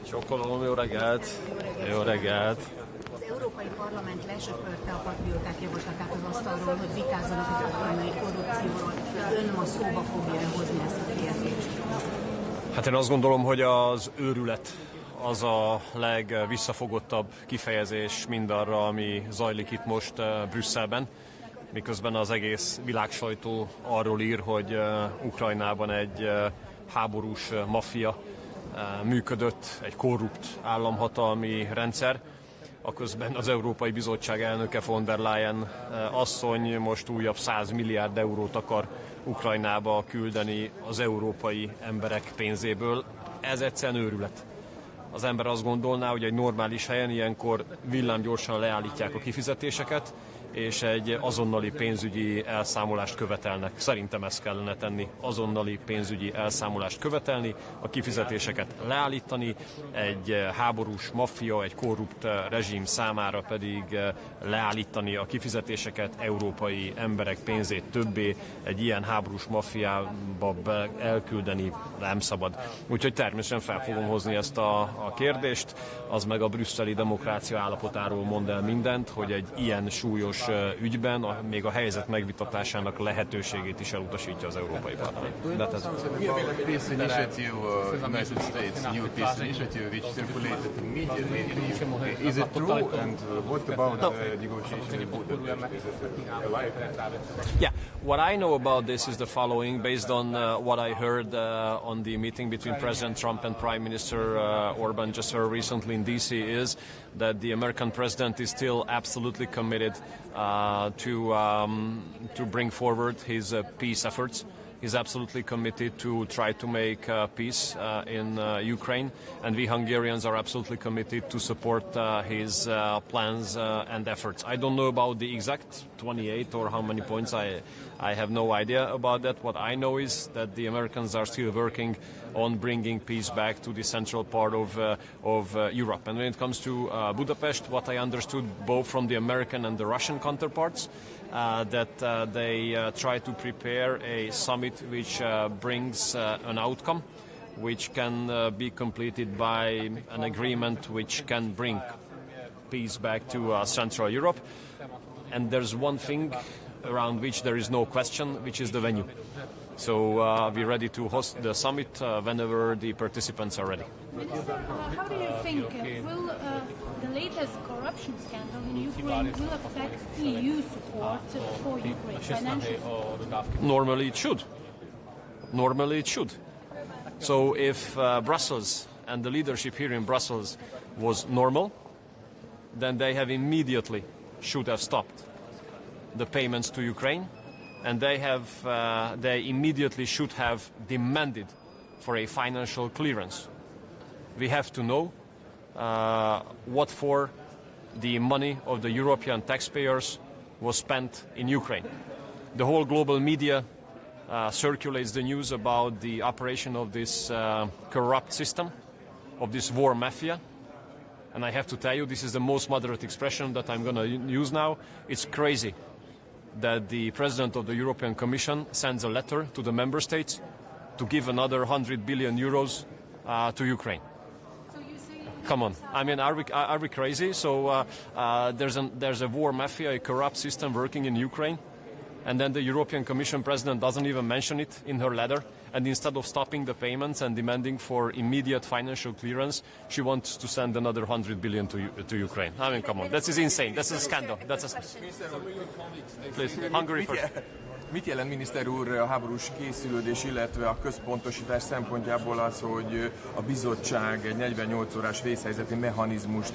Sokkolom, jó reggelt! Jó reggelt! Az Európai Parlament lesöpörte a patrióták javaslatát az asztalról, hogy vitázzanak az ukrajnai korrupcióról. Ön ma szóba fogja hozni ezt a kérdést? Hát én azt gondolom, hogy az őrület az a legvisszafogottabb kifejezés mindarra, ami zajlik itt most Brüsszelben, miközben az egész világsajtó arról ír, hogy Ukrajnában egy háborús mafia működött, egy korrupt államhatalmi rendszer. Aközben az Európai Bizottság elnöke von der Leyen asszony most újabb 100 milliárd eurót akar Ukrajnába küldeni az európai emberek pénzéből. Ez egyszerűen őrület. Az ember azt gondolná, hogy egy normális helyen ilyenkor villámgyorsan leállítják a kifizetéseket, és egy azonnali pénzügyi elszámolást követelnek. Szerintem ezt kellene tenni, azonnali pénzügyi elszámolást követelni, a kifizetéseket leállítani, egy háborús maffia, egy korrupt rezsim számára pedig leállítani a kifizetéseket, európai emberek pénzét többé egy ilyen háborús maffiába elküldeni nem szabad. Úgyhogy természetesen fel fogom hozni ezt a kérdést, az meg a brüsszeli demokrácia állapotáról mond el mindent, hogy egy ilyen súlyos ügyben még a helyzet megvitatásának lehetőségét is elutasítja az Európai Parlament. Peace initiative, United States new peace initiative, which circulated immediately. Is it true? And what about the negotiation in Budapest? Yeah, what I know about this is the following, based on what I heard on the meeting between President Trump and Prime Minister Orbán just very recently in DC, is that the American president is still absolutely committed to bring forward his peace efforts. He's absolutely committed to try to make peace in Ukraine, and we Hungarians are absolutely committed to support his plans and efforts. I don't know about the exact 28 or how many points. I have no idea about that. What I know is that the Americans are still working on bringing peace back to the central part of Europe. And when it comes to Budapest, what I understood both from the American and the Russian counterparts, that they try to prepare a summit which brings an outcome which can be completed by an agreement which can bring peace back to Central Europe. And there's one thing around which there is no question, which is the venue. So we're ready to host the summit whenever the participants are ready. How do you think will the latest corruption scandal in Ukraine will affect EU support for Ukraine financially? Normally it should. Normally it should. So if Brussels and the leadership here in Brussels was normal, then they have immediately should have stopped the payments to Ukraine, and they immediately should have demanded for a financial clearance. We have to know what for the money of the European taxpayers was spent in Ukraine. The whole global media circulates the news about the operation of this corrupt system, of this war mafia. And I have to tell you, this is the most moderate expression that I'm going to use now. It's crazy that the President of the European Commission sends a letter to the member states to give another 100 billion euros to Ukraine. So you say Come on. I mean, are we crazy? So there's a war mafia, a corrupt system working in Ukraine, and then the European Commission President doesn't even mention it in her letter, and instead of stopping the payments and demanding for immediate financial clearance, she wants to send another 100 billion to Ukraine. I mean, come on, this is insane. That's a scandal. Please, Hungary first. Mit jelent, miniszter úr, a háborús készülődés, illetve a központosítás szempontjából az, hogy a bizottság egy 48 órás vészhelyzeti mechanizmust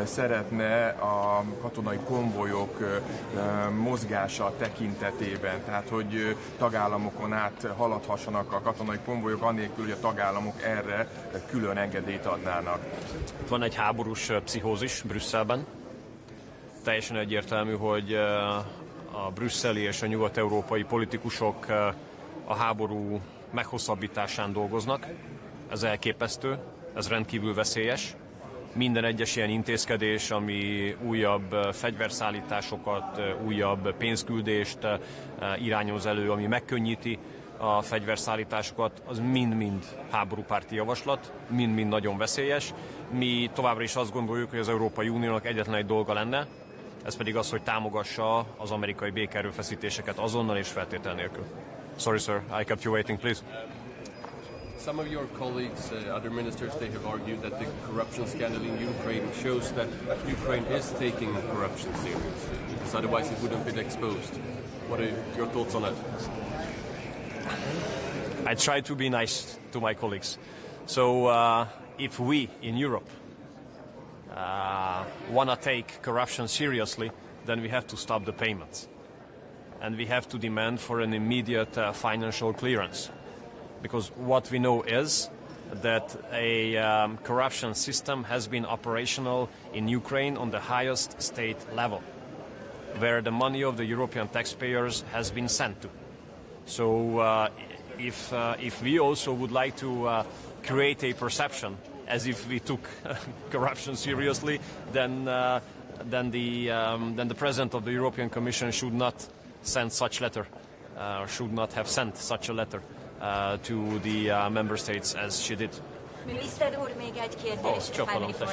szeretne a katonai konvojok mozgása tekintetében? Tehát, hogy tagállamokon át haladhassanak a katonai konvojok, anélkül, hogy a tagállamok erre külön engedélyt adnának. Van egy háborús pszichózis Brüsszelben. Teljesen egyértelmű, hogy a brüsszeli és a nyugat-európai politikusok a háború meghosszabbításán dolgoznak. Ez elképesztő, ez rendkívül veszélyes. Minden egyes ilyen intézkedés, ami újabb fegyverszállításokat, újabb pénzküldést irányoz elő, ami megkönnyíti a fegyverszállításokat, az mind-mind háborúpárti javaslat, mind-mind nagyon veszélyes. Mi továbbra is azt gondoljuk, hogy az Európai Uniónak egyetlen egy dolga lenne, ez pedig az, hogy támogassa az amerikai békeerőfeszítéseket azonnal és feltétel nélkül. Sorry, sir, I kept you waiting, please. Some of your colleagues, other ministers, they have argued that the corruption scandal in Ukraine shows that Ukraine is taking corruption seriously, because otherwise it wouldn't be exposed. What are your thoughts on that? I try to be nice to my colleagues. So if we in Europe want to take corruption seriously, then we have to stop the payments. And we have to demand for an immediate financial clearance. Because what we know is that a corruption system has been operational in Ukraine on the highest state level, where the money of the European taxpayers has been sent to. So if we also would like to create a perception as if we took corruption seriously, then the President of the European Commission should not send such letter, should not have sent such a letter to the member states as she did. Miniszter úr, még egy kérdés, if I may, for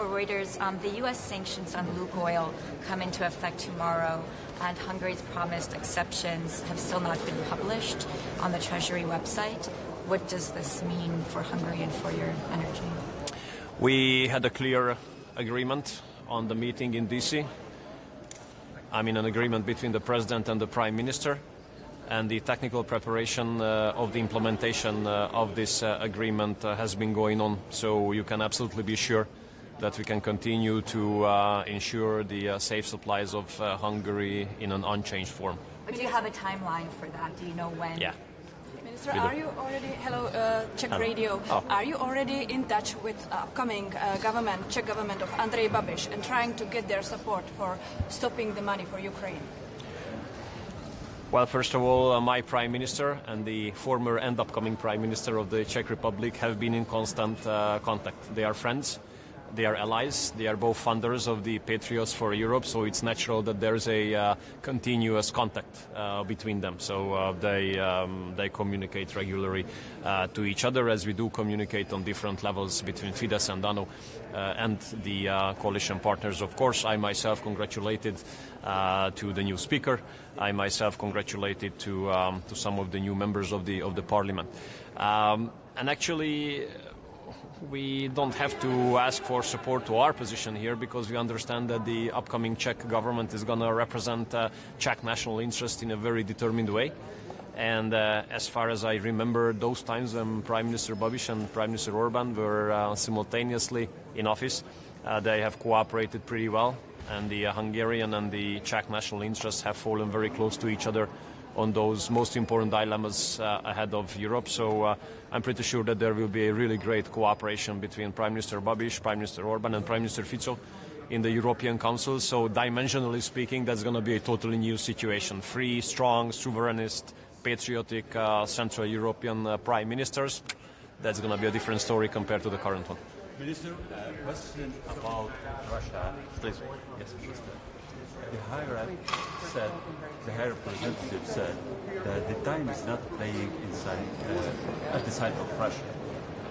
Reuters. The U.S. sanctions on Lukoil come into effect tomorrow, and Hungary's promised exceptions have still not been published on the Treasury website. What does this mean for Hungary and for your energy? We had a clear agreement on the meeting in DC. I mean, an agreement between the President and the Prime Minister. And the technical preparation of the implementation of this agreement has been going on. So you can absolutely be sure that we can continue to ensure the safe supplies of Hungary in an unchanged form. But do you have a timeline for that? Do you know when? Yeah. Minister, are you already, Czech Radio, are you already in touch with upcoming Czech government of Andrej Babis and trying to get their support for stopping the money for Ukraine? Well, first of all, my Prime Minister and the former and upcoming Prime Minister of the Czech Republic have been in constant contact. They are friends, they are allies, they are both funders of the Patriots for Europe, so it's natural that there's a continuous contact between them. So they communicate regularly to each other, as we do communicate on different levels between Fidesz and ANO and the coalition partners. Of course, I myself congratulated to the new speaker. I myself congratulated to some of the new members of the parliament. And actually, we don't have to ask for support to our position here, because we understand that the upcoming Czech government is going to represent Czech national interest in a very determined way. And as far as I remember, those times when Prime Minister Babis and Prime Minister Orbán were simultaneously in office, they have cooperated pretty well. And the Hungarian and the Czech national interests have fallen very close to each other on those most important dilemmas ahead of Europe. So I'm pretty sure that there will be a really great cooperation between Prime Minister Babis, Prime Minister Orbán and Prime Minister Fico in the European Council. So dimensionally speaking, that's going to be a totally new situation. Free, strong, sovereignist, patriotic Central European Prime Ministers. That's going to be a different story compared to the current one. Minister, question about Russia. Please. Yes, Minister. The High Representative said that the time is not playing at the side of Russia.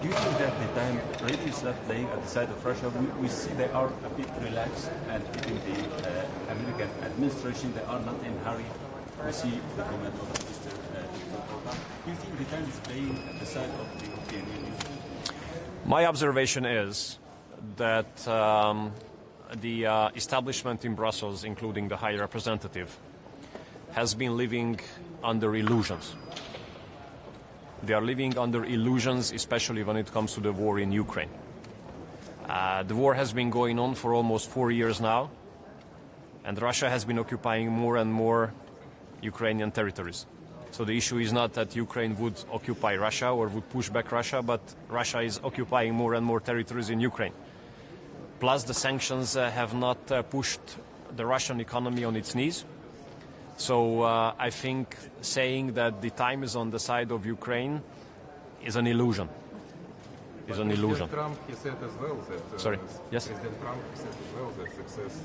Do you think that the time really is not playing at the side of Russia? We see they are a bit relaxed, and even the American administration, they are not in a hurry. We see the comment of Mr. Orbán. Do you think the time is playing at the side of the European Union? My observation is that the establishment in Brussels, including the High Representative, has been living under illusions. They are living under illusions, especially when it comes to the war in Ukraine. The war has been going on for almost 4 years now, and Russia has been occupying more and more Ukrainian territories. So the issue is not that Ukraine would occupy Russia or would push back Russia, but Russia is occupying more and more territories in Ukraine. Plus, the sanctions have not pushed the Russian economy on its knees. So I think saying that the time is on the side of Ukraine is an illusion. Is an illusion. Trump, he said as well that Sorry. Yes. President Trump said as well that success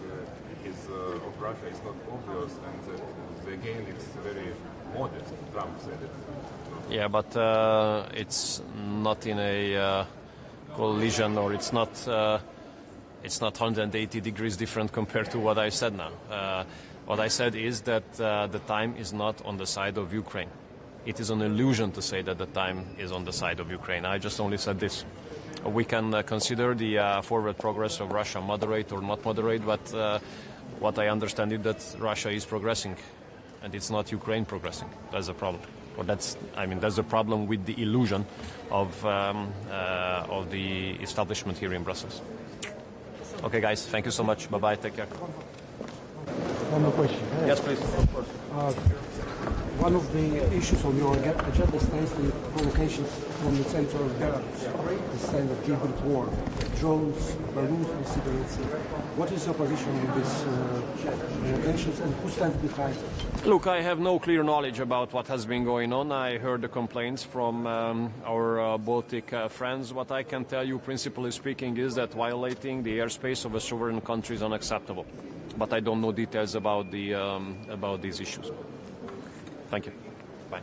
of Russia is not obvious, and that the gain is very modest. Trump said it. Yeah, but it's not in a collision, or it's not 180 degrees different compared to what I said now. What I said is that the time is not on the side of Ukraine. It is an illusion to say that the time is on the side of Ukraine. I just only said this. We can consider the forward progress of Russia moderate or not moderate, but what I understand is that Russia is progressing, and it's not Ukraine progressing. That's a problem. Or that's the problem with the illusion of the establishment here in Brussels. Okay, guys, thank you so much. Bye-bye. Take care. One more question. Yes, please. Of course. One of the issues on your agenda stands the provocations from the center of Belarus, the stand of hybrid war, drones, balloons, and cigarettes. What is your position on these provocations, and who stands behind it? Look, I have no clear knowledge about what has been going on. I heard the complaints from our Baltic friends. What I can tell you, principally speaking, is that violating the airspace of a sovereign country is unacceptable. But I don't know details about these issues. Thank you. Bye.